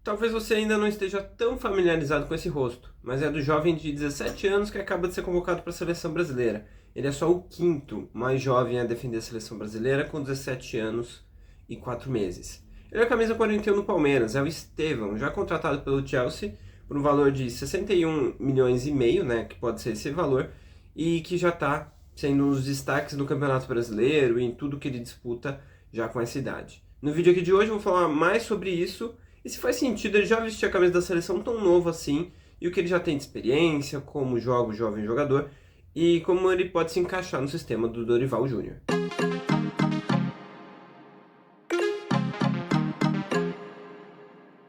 Talvez você ainda não esteja tão familiarizado com esse rosto, mas é do jovem de 17 anos que acaba de ser convocado para a seleção brasileira. Ele é só o quinto mais jovem a defender a seleção brasileira, com 17 anos e 4 meses. Ele é a camisa 41 no Palmeiras, é o Estevão, já contratado pelo Chelsea por um valor de 61 milhões e meio, né, que pode ser esse valor, e que já está sendo um dos destaques no Campeonato Brasileiro e em tudo que ele disputa já com essa idade. No vídeo aqui de hoje eu vou falar mais sobre isso e se faz sentido ele já vestir a camisa da seleção tão novo assim, e o que ele já tem de experiência, como joga o jovem jogador, e como ele pode se encaixar no sistema do Dorival Júnior.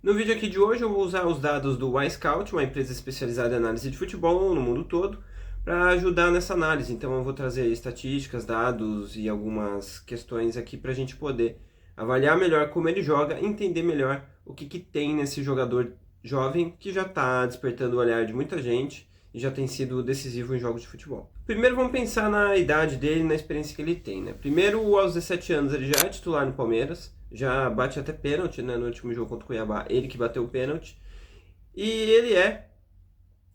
No vídeo aqui de hoje eu vou usar os dados do Wyscout, uma empresa especializada em análise de futebol no mundo todo, para ajudar nessa análise. Então eu vou trazer estatísticas, dados e algumas questões aqui para a gente poder avaliar melhor como ele joga, entender melhor o que tem nesse jogador jovem que já está despertando o olhar de muita gente e já tem sido decisivo em jogos de futebol. Primeiro vamos pensar na idade dele, na experiência que ele tem, né? Primeiro, aos 17 anos ele já é titular no Palmeiras, já bate até pênalti, né? No último jogo contra o Cuiabá, ele que bateu o pênalti. E ele é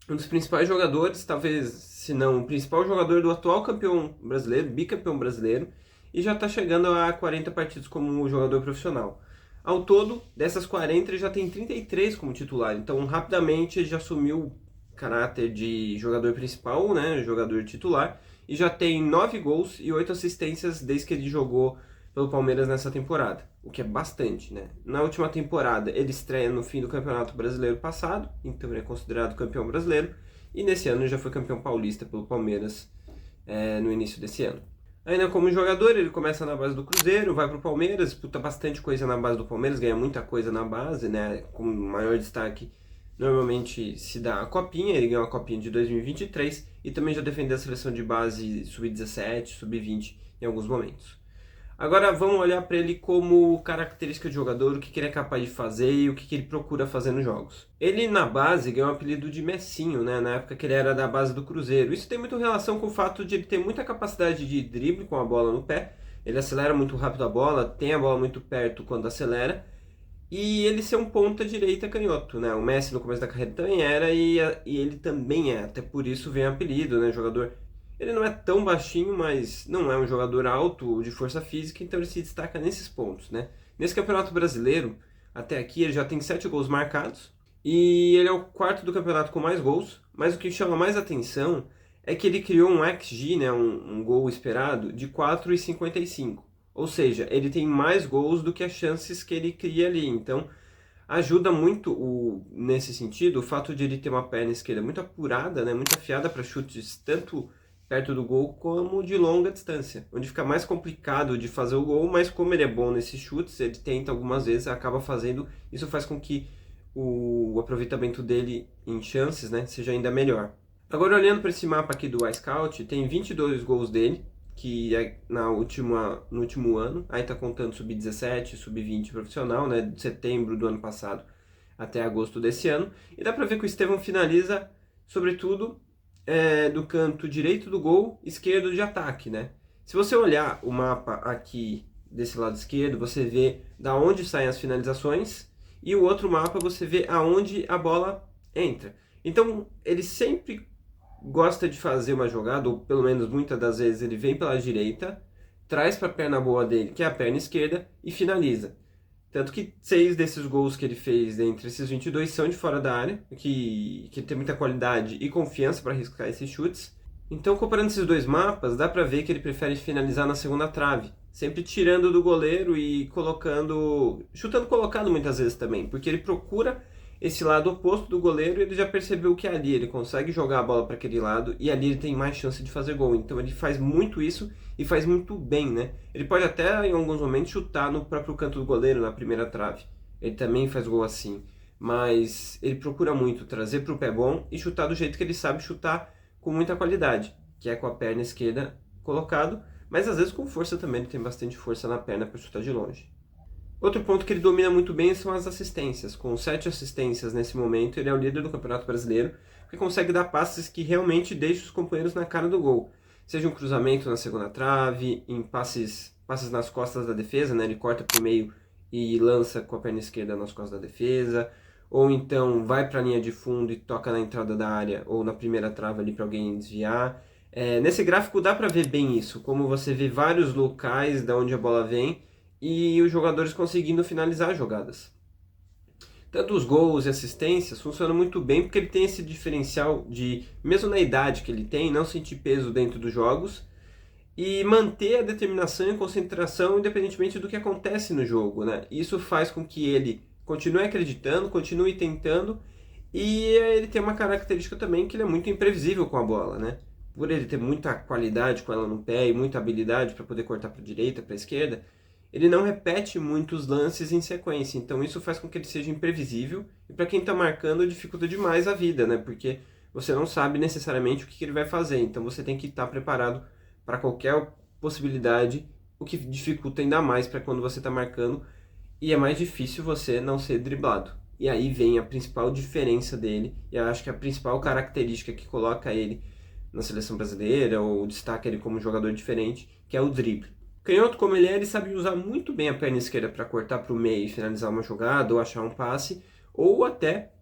um dos principais jogadores, talvez, se não o principal jogador do atual campeão brasileiro, bicampeão brasileiro, e já está chegando a 40 partidas como jogador profissional. Ao todo, dessas 40, ele já tem 33 como titular, então rapidamente ele já assumiu caráter de jogador principal, né, jogador titular, e já tem 9 gols e 8 assistências desde que ele jogou pelo Palmeiras nessa temporada, o que é bastante, né? Na última temporada ele estreia no fim do Campeonato Brasileiro passado, então ele é considerado campeão brasileiro, e nesse ano ele já foi campeão paulista pelo Palmeiras no início desse ano. Ainda como jogador, ele começa na base do Cruzeiro, vai para o Palmeiras, disputa bastante coisa na base do Palmeiras, ganha muita coisa na base, né? Com maior destaque, normalmente se dá a Copinha, ele ganhou a Copinha de 2023 e também já defendeu a seleção de base sub-17, sub-20 em alguns momentos. Agora vamos olhar para ele como característica de jogador, o que ele é capaz de fazer e o que ele procura fazer nos jogos. Ele na base ganhou o apelido de Messinho, né, na época que ele era da base do Cruzeiro. Isso tem muita relação com o fato de ele ter muita capacidade de drible com a bola no pé, ele acelera muito rápido a bola, tem a bola muito perto quando acelera, e ele ser um ponta direita canhoto, né? O Messi no começo da carreira também era e ele também é, até por isso vem o apelido, né, jogador. Ele não é tão baixinho, mas não é um jogador alto de força física, então ele se destaca nesses pontos, né? Nesse Campeonato Brasileiro, até aqui ele já tem 7 gols marcados e ele é o quarto do campeonato com mais gols, mas o que chama mais atenção é que ele criou um XG, né, um gol esperado, de 4,55. Ou seja, ele tem mais gols do que as chances que ele cria ali, então ajuda muito nesse sentido o fato de ele ter uma perna esquerda muito apurada, né, muito afiada para chutes tanto perto do gol como de longa distância, onde fica mais complicado de fazer o gol, mas como ele é bom nesses chutes, ele tenta algumas vezes, acaba fazendo, isso faz com que o aproveitamento dele em chances, né, seja ainda melhor. Agora olhando para esse mapa aqui do iScout, tem 22 gols dele, que é no último ano, aí tá contando sub-17, sub-20 profissional, né, de setembro do ano passado até agosto desse ano, e dá para ver que o Estevão finaliza, sobretudo, do canto direito do gol, esquerdo de ataque, né? Se você olhar o mapa aqui desse lado esquerdo, você vê da onde saem as finalizações e o outro mapa você vê aonde a bola entra. Então ele sempre gosta de fazer uma jogada, ou pelo menos muitas das vezes ele vem pela direita, traz para a perna boa dele, que é a perna esquerda, e finaliza. Tanto que 6 desses gols que ele fez entre esses 22 são de fora da área, que tem muita qualidade e confiança para arriscar esses chutes. Então, comparando esses dois mapas, dá para ver que ele prefere finalizar na segunda trave, sempre tirando do goleiro e chutando colocado muitas vezes também, porque ele procura esse lado oposto do goleiro e ele já percebeu que ali ele consegue jogar a bola para aquele lado e ali ele tem mais chance de fazer gol. Então ele faz muito isso e faz muito bem, né? Ele pode até em alguns momentos chutar no próprio canto do goleiro, na primeira trave. Ele também faz gol assim. Mas ele procura muito trazer para o pé bom e chutar do jeito que ele sabe chutar com muita qualidade, que é com a perna esquerda colocado, mas às vezes com força também, ele tem bastante força na perna para chutar de longe. Outro ponto que ele domina muito bem são as assistências. Com 7 assistências nesse momento, ele é o líder do Campeonato Brasileiro, porque consegue dar passes que realmente deixam os companheiros na cara do gol. Seja um cruzamento na segunda trave, em passes nas costas da defesa, né? Ele corta para o meio e lança com a perna esquerda nas costas da defesa. ou então vai para a linha de fundo e toca na entrada da área ou na primeira trava ali para alguém desviar. Nesse gráfico dá para ver bem isso, como você vê vários locais da onde a bola vem e os jogadores conseguindo finalizar jogadas. Tanto os gols e assistências funcionam muito bem porque ele tem esse diferencial de, mesmo na idade que ele tem, não sentir peso dentro dos jogos e manter a determinação e concentração independentemente do que acontece no jogo, né? Isso faz com que ele continue acreditando, continue tentando e ele tem uma característica também que ele é muito imprevisível com a bola, né? Por ele ter muita qualidade com ela no pé e muita habilidade para poder cortar para a direita, para a esquerda, ele não repete muitos lances em sequência, então isso faz com que ele seja imprevisível e para quem está marcando dificulta demais a vida, né? Porque você não sabe necessariamente o que ele vai fazer, então você tem que estar preparado para qualquer possibilidade, o que dificulta ainda mais para quando você está marcando e é mais difícil você não ser driblado. E aí vem a principal diferença dele, e eu acho que a principal característica que coloca ele na seleção brasileira, ou destaca ele como um jogador diferente, que é o drible. Canhoto como ele sabe usar muito bem a perna esquerda para cortar para o meio e finalizar uma jogada, ou achar um passe, ou até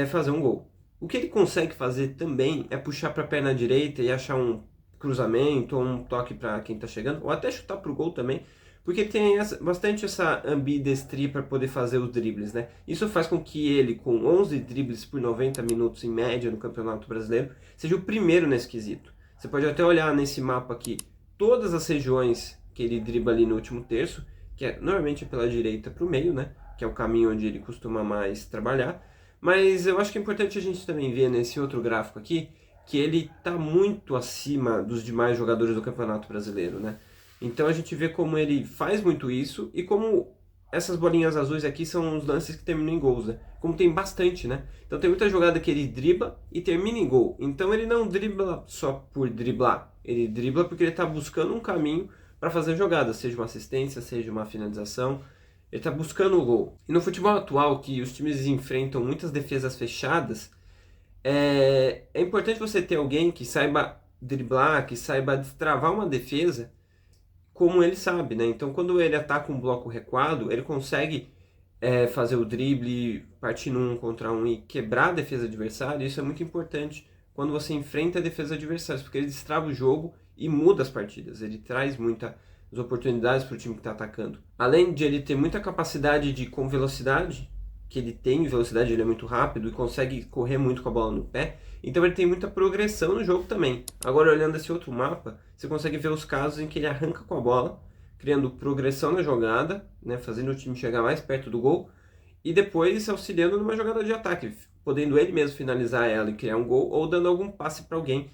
fazer um gol. O que ele consegue fazer também é puxar para a perna direita e achar um cruzamento ou um toque para quem está chegando, ou até chutar para o gol também, porque ele tem bastante essa ambidestria para poder fazer os dribles, né? Isso faz com que ele, com 11 dribles por 90 minutos em média no Campeonato Brasileiro, seja o primeiro nesse quesito. Você pode até olhar nesse mapa aqui todas as regiões que ele dribla ali no último terço, que é normalmente pela direita para o meio, né? Que é o caminho onde ele costuma mais trabalhar. Mas eu acho que é importante a gente também ver nesse outro gráfico aqui que ele está muito acima dos demais jogadores do Campeonato Brasileiro, né? Então a gente vê como ele faz muito isso e como essas bolinhas azuis aqui são os lances que terminam em gols, né? Como tem bastante, né? Então tem muita jogada que ele dribla e termina em gol. Então ele não dribla só por driblar, ele dribla porque ele está buscando um caminho para fazer jogada, seja uma assistência, seja uma finalização. Ele está buscando o gol. E no futebol atual, que os times enfrentam muitas defesas fechadas, é importante você ter alguém que saiba driblar, que saiba destravar uma defesa como ele sabe, né? Então, quando ele ataca um bloco recuado, ele consegue fazer o drible, partir num contra um e quebrar a defesa adversária. Isso é muito importante quando você enfrenta a defesa adversária, porque ele destrava o jogo e muda as partidas. Ele traz muitas oportunidades para o time que está atacando. Além de ele ter muita capacidade com velocidade, que ele tem velocidade, ele é muito rápido e consegue correr muito com a bola no pé, então ele tem muita progressão no jogo também. Agora, olhando esse outro mapa, você consegue ver os casos em que ele arranca com a bola, criando progressão na jogada, né, fazendo o time chegar mais perto do gol, e depois auxiliando numa jogada de ataque, podendo ele mesmo finalizar ela e criar um gol, ou dando algum passe para alguém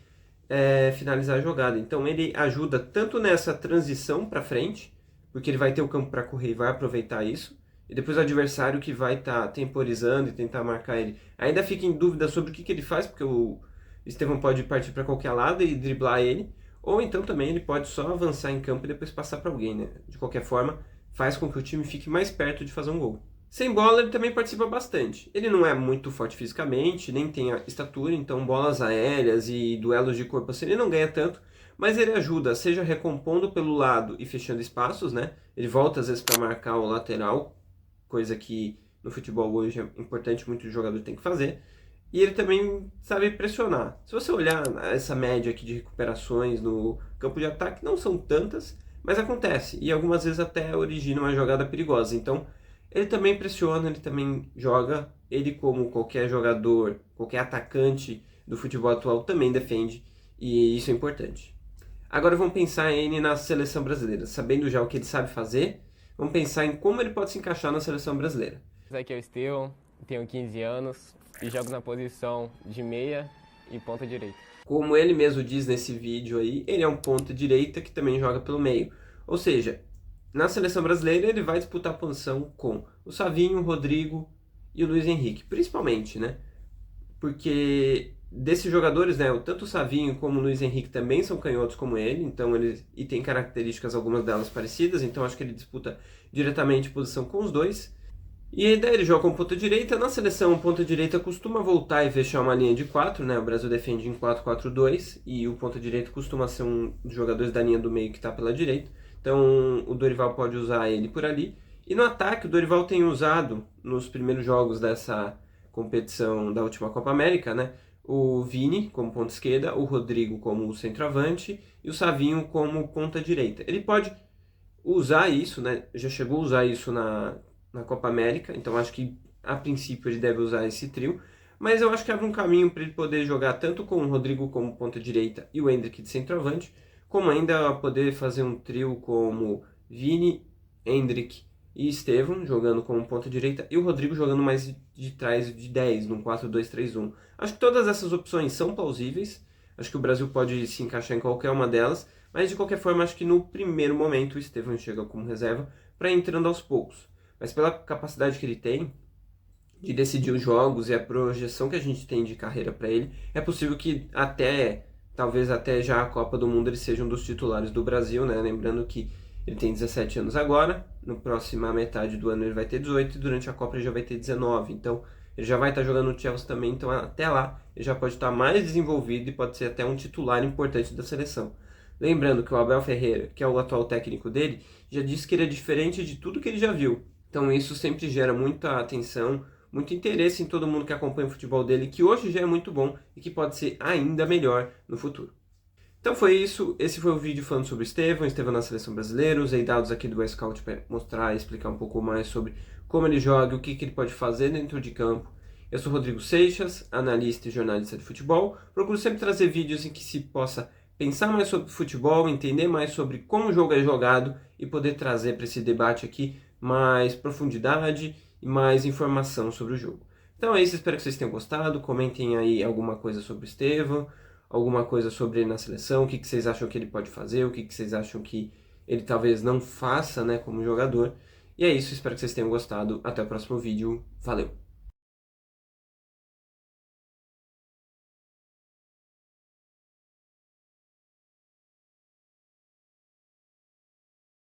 finalizar a jogada. Então ele ajuda tanto nessa transição para frente, porque ele vai ter o campo para correr e vai aproveitar isso, e depois o adversário que vai estar temporizando e tentar marcar ele ainda fica em dúvida sobre o que ele faz, porque o Estevão pode partir para qualquer lado e driblar ele, ou então também ele pode só avançar em campo e depois passar para alguém, né? De qualquer forma, faz com que o time fique mais perto de fazer um gol. Sem bola, ele também participa bastante. Ele não é muito forte fisicamente, nem tem a estatura, então bolas aéreas e duelos de corpo assim ele não ganha tanto, mas ele ajuda, seja recompondo pelo lado e fechando espaços, né? Ele volta às vezes para marcar o lateral, coisa que no futebol hoje é importante, muitos jogadores têm que fazer. E ele também sabe pressionar. Se você olhar essa média aqui de recuperações no campo de ataque, não são tantas, mas acontece. E algumas vezes até origina uma jogada perigosa. Então, ele também pressiona, ele também joga. Ele, como qualquer jogador, qualquer atacante do futebol atual, também defende. E isso é importante. Agora vamos pensar ele na seleção brasileira. Sabendo já o que ele sabe fazer, vamos pensar em como ele pode se encaixar na seleção brasileira. Aqui é o Estevão, tenho 15 anos e jogo na posição de meia e ponta direita. Como ele mesmo diz nesse vídeo aí, ele é um ponta direita que também joga pelo meio. Ou seja, na seleção brasileira ele vai disputar a posição com o Savinho, o Rodrigo e o Luiz Henrique, principalmente, né? Porque desses jogadores, né, tanto o Savinho como o Luiz Henrique também são canhotos como ele, então e tem características, algumas delas parecidas, então acho que ele disputa diretamente posição com os dois. E daí ele joga com ponta direita. Na seleção, ponta direita costuma voltar e fechar uma linha de 4, né? O Brasil defende em 4-4-2 e o ponta direita costuma ser um dos jogadores da linha do meio que está pela direita. Então o Dorival pode usar ele por ali. E no ataque, o Dorival tem usado, nos primeiros jogos dessa competição da última Copa América, né, o Vini como ponta esquerda, o Rodrigo como centroavante e o Savinho como ponta direita. Ele pode usar isso, né, já chegou a usar isso na Copa América, então acho que a princípio ele deve usar esse trio, mas eu acho que abre um caminho para ele poder jogar tanto com o Rodrigo como ponta direita e o Endrick de centroavante, como ainda poder fazer um trio como Vini, Endrick e Estevão jogando como ponta direita e o Rodrigo jogando mais de trás de 10, num 4-2-3-1. Acho que todas essas opções são plausíveis, acho que o Brasil pode se encaixar em qualquer uma delas, mas de qualquer forma acho que no primeiro momento o Estevão chega como reserva para ir entrando aos poucos. Mas pela capacidade que ele tem de decidir os jogos e a projeção que a gente tem de carreira para ele, é possível que talvez até já a Copa do Mundo ele seja um dos titulares do Brasil, né? Lembrando que ele tem 17 anos agora, no próxima metade do ano ele vai ter 18 e durante a Copa ele já vai ter 19. Então ele já vai estar jogando no Chelsea também, então até lá ele já pode estar mais desenvolvido e pode ser até um titular importante da seleção. Lembrando que o Abel Ferreira, que é o atual técnico dele, já disse que ele é diferente de tudo que ele já viu. Então isso sempre gera muita atenção, muito interesse em todo mundo que acompanha o futebol dele, que hoje já é muito bom e que pode ser ainda melhor no futuro. Então foi isso, esse foi o vídeo falando sobre o Estevão na seleção brasileira, usei dados aqui do Scout para mostrar e explicar um pouco mais sobre como ele joga, o que ele pode fazer dentro de campo. Eu sou Rodrigo Seixas, analista e jornalista de futebol, procuro sempre trazer vídeos em que se possa pensar mais sobre futebol, entender mais sobre como o jogo é jogado e poder trazer para esse debate aqui mais profundidade e mais informação sobre o jogo. Então é isso, espero que vocês tenham gostado, comentem aí alguma coisa sobre o Estevão, alguma coisa sobre ele na seleção, o que vocês acham que ele pode fazer, o que vocês acham que ele talvez não faça, né, como jogador. E é isso, espero que vocês tenham gostado, até o próximo vídeo, valeu!